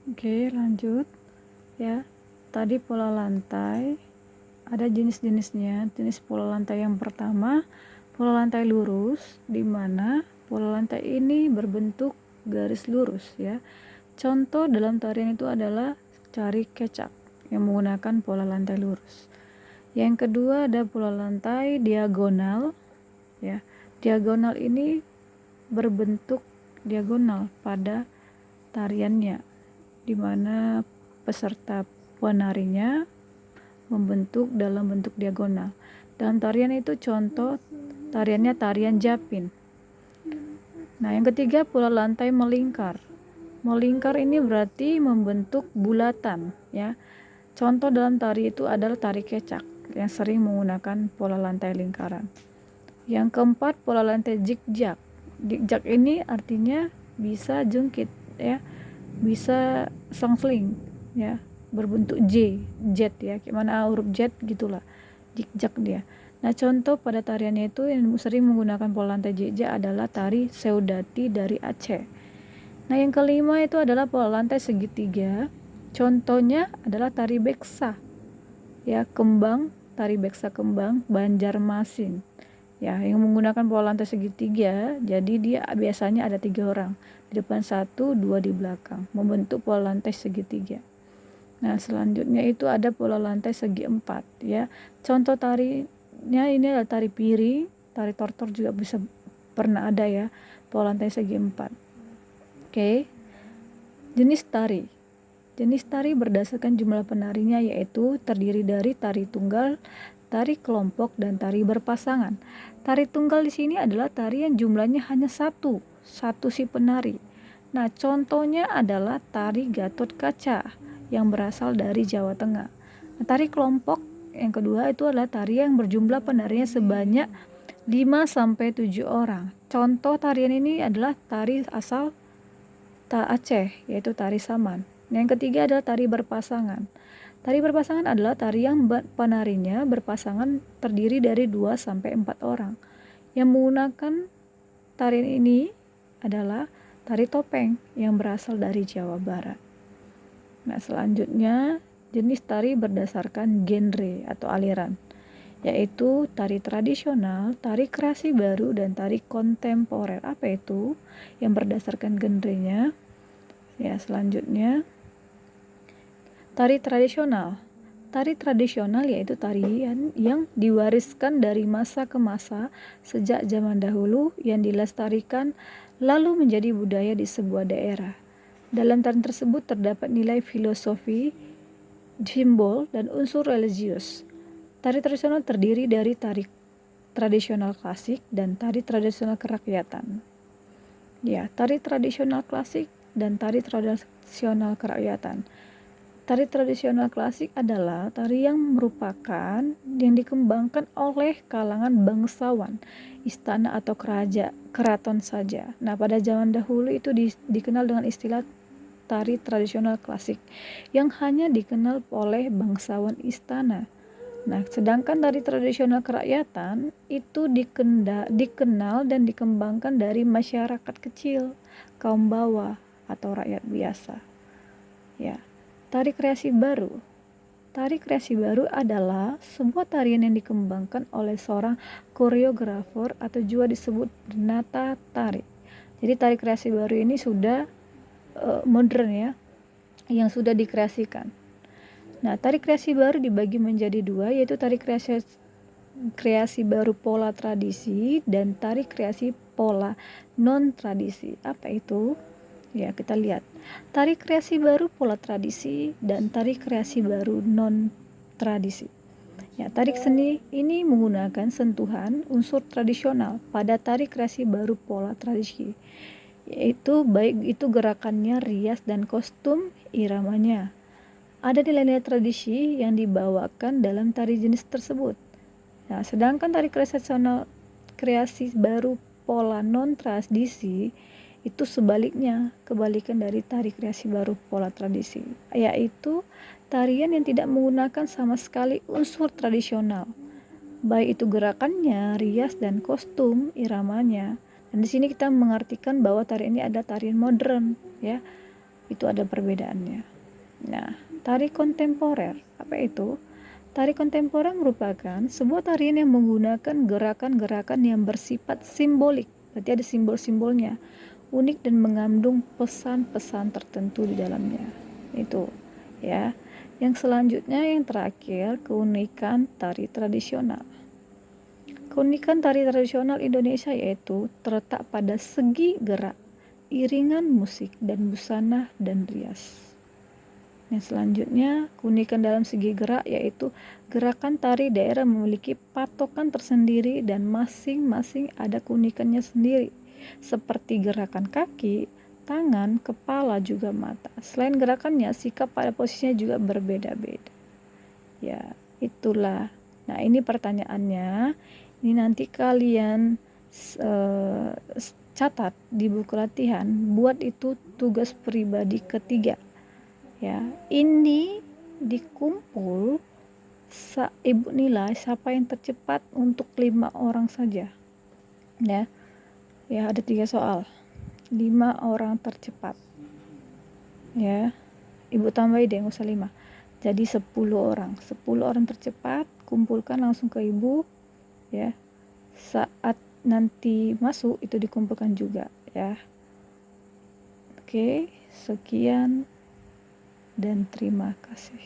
Oke, lanjut ya. Tadi pola lantai ada jenis-jenisnya. Jenis pola lantai yang pertama, pola lantai lurus, di mana pola lantai ini berbentuk garis lurus ya. Contoh dalam tarian itu adalah tari kecak yang menggunakan pola lantai lurus. Yang kedua ada pola lantai diagonal ya. Diagonal ini berbentuk diagonal pada tariannya, di mana peserta penarinya membentuk dalam bentuk diagonal. Dalam tarian itu contoh tariannya tarian Japin. Nah, yang ketiga pola lantai melingkar. Melingkar ini berarti membentuk bulatan ya. Contoh dalam tari itu adalah tari kecak yang sering menggunakan pola lantai lingkaran. Yang keempat pola lantai zigzag. Zigzag ini artinya bisa jungkit ya, bisa sengsling ya, berbentuk jet ya, gimana huruf jet gitulah, zigzag dia. Nah, contoh pada tariannya itu yang sering menggunakan pola lantai zigzag adalah tari Seudati dari Aceh. Nah, yang kelima itu adalah pola lantai segitiga. Contohnya adalah tari beksa ya, kembang, tari beksa kembang Banjarmasin ya, yang menggunakan pola lantai segitiga. Jadi dia biasanya ada 3 orang di depan, 1, 2 di belakang, membentuk pola lantai segitiga. Nah, selanjutnya itu ada pola lantai segi 4 ya. Contoh tarinya ini adalah tari piring, tari tortor juga bisa pernah ada ya, pola lantai segi 4. Oke. Jenis tari. Jenis tari berdasarkan jumlah penarinya, yaitu terdiri dari tari tunggal, tari kelompok, dan tari berpasangan. Tari tunggal di sini adalah tari yang jumlahnya hanya satu si penari. Nah, contohnya adalah tari Gatot Kaca yang berasal dari Jawa Tengah. Nah, tari kelompok yang kedua itu adalah tari yang berjumlah penarinya sebanyak 5-7 orang. Contoh tarian ini adalah tari asal Aceh, yaitu tari Saman. Yang ketiga adalah tari berpasangan. Tari berpasangan adalah tari yang penarinya berpasangan terdiri dari 2-4 orang. Yang menggunakan tarian ini adalah tari topeng yang berasal dari Jawa Barat. Nah, selanjutnya jenis tari berdasarkan genre atau aliran, yaitu tari tradisional, tari kreasi baru, dan tari kontemporer. Apa itu yang berdasarkan genrenya? Ya, selanjutnya tari tradisional. Tari tradisional yaitu tarian yang diwariskan dari masa ke masa sejak zaman dahulu, yang dilestarikan lalu menjadi budaya di sebuah daerah. Dalam tarian tersebut terdapat nilai filosofi, simbol, dan unsur religius. Tari tradisional terdiri dari tari tradisional klasik dan tari tradisional kerakyatan. Ya, tari tradisional klasik dan tari tradisional kerakyatan. Tari tradisional klasik adalah tari yang merupakan yang dikembangkan oleh kalangan bangsawan, istana atau keraton saja. Nah, pada zaman dahulu itu dikenal dengan istilah tari tradisional klasik yang hanya dikenal oleh bangsawan istana. Nah, sedangkan tari tradisional kerakyatan itu dikenal dan dikembangkan dari masyarakat kecil, kaum bawah atau rakyat biasa. Ya. Tari kreasi baru. Tari kreasi baru adalah sebuah tarian yang dikembangkan oleh seorang koreografer atau juga disebut penata tari. Jadi tari kreasi baru ini sudah modern ya, yang sudah dikreasikan. Nah, tari kreasi baru dibagi menjadi 2, yaitu tari kreasi baru pola tradisi dan tari kreasi pola non tradisi. Apa itu? Ya, kita lihat. Tari kreasi baru pola tradisi dan tari kreasi baru non tradisi. Ya, tari seni ini menggunakan sentuhan unsur tradisional pada tari kreasi baru pola tradisi, yaitu baik itu gerakannya, rias, dan kostum iramanya. Ada nilai-nilai tradisi yang dibawakan dalam tari jenis tersebut. Nah, sedangkan tari kreasi baru pola non tradisi itu sebaliknya, kebalikan dari tari kreasi baru pola tradisi, yaitu tarian yang tidak menggunakan sama sekali unsur tradisional, baik itu gerakannya, rias, dan kostum iramanya. Dan di sini kita mengartikan bahwa tarian ini ada tarian modern ya, itu ada perbedaannya. Nah, tari kontemporer, apa itu? Tari kontemporer merupakan sebuah tarian yang menggunakan gerakan-gerakan yang bersifat simbolik, berarti ada simbol-simbolnya, unik dan mengandung pesan-pesan tertentu di dalamnya. Itu, ya. Yang selanjutnya, yang terakhir, keunikan tari tradisional. Keunikan tari tradisional Indonesia yaitu terletak pada segi gerak, iringan musik, dan busana dan rias. Yang selanjutnya, keunikan dalam segi gerak yaitu gerakan tari daerah memiliki patokan tersendiri dan masing-masing ada keunikannya sendiri, seperti gerakan kaki, tangan, kepala, juga mata. Selain gerakannya, sikap pada posisinya juga berbeda-beda. Ya, itulah. Nah, ini pertanyaannya. Ini nanti kalian catat di buku latihan, buat itu tugas pribadi ketiga. Ya, ini dikumpul ibu nilai siapa yang tercepat untuk 5 orang saja. Ya, ada 3 soal. 5 orang tercepat. Ya, ibu tambahin deh, nggak usah 5. Jadi 10 orang. 10 orang tercepat, kumpulkan langsung ke ibu. Ya, saat nanti masuk itu dikumpulkan juga, ya. Oke, sekian dan terima kasih.